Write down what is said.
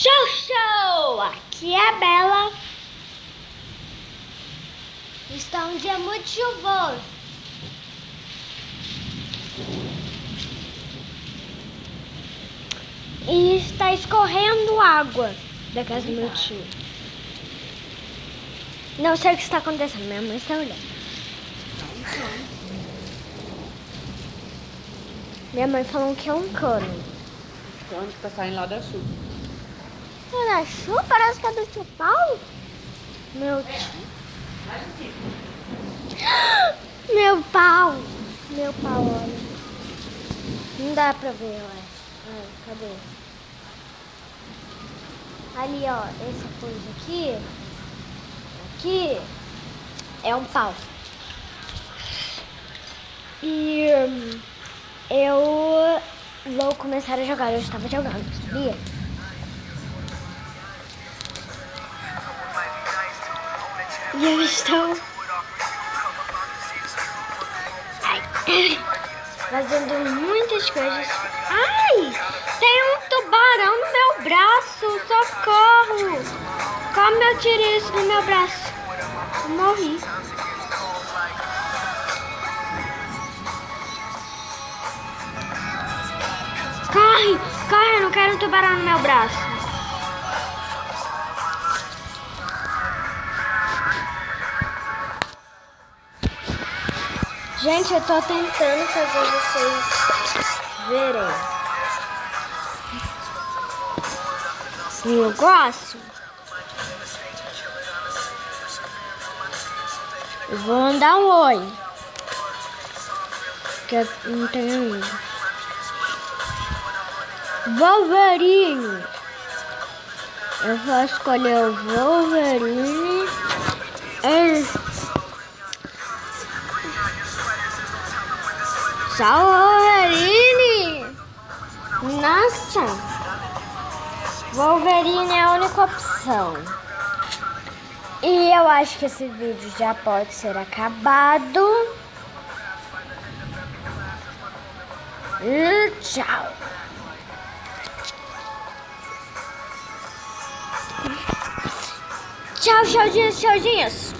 Tchau, tchau! Aqui é a Bela. Está um dia muito chuvoso. E está escorrendo água da casa do meu tio. Não sei o que está acontecendo, minha mãe está olhando. Minha mãe falou que é um cano. Cano que tá saindo lá da chuva. É da chuva? Parece que é do tio Paulo. Meu tio. Meu pau. Meu pau, olha. Não dá pra ver, eu acho. Ai, cadê? Ali, ó. Essa coisa aqui. Aqui. É um pau. E eu vou começar a jogar. Eu estava jogando, sabia? E eu estou fazendo muitas coisas. Ai! Tem um tubarão no meu braço! Socorro! Como eu tirei isso do meu braço? Eu morri. Corre! Corre! Eu não quero um tubarão no meu braço. Gente, eu tô tentando fazer vocês verem o negócio. Eu vou mandar um oi. Que eu não tenho ainda. Wolverine. Eu vou escolher o Wolverine. Só o Wolverine. Nossa. Wolverine é a única opção. E eu acho que esse vídeo já pode ser acabado. E tchau. Tchau, tchauzinhos, tchauzinhos.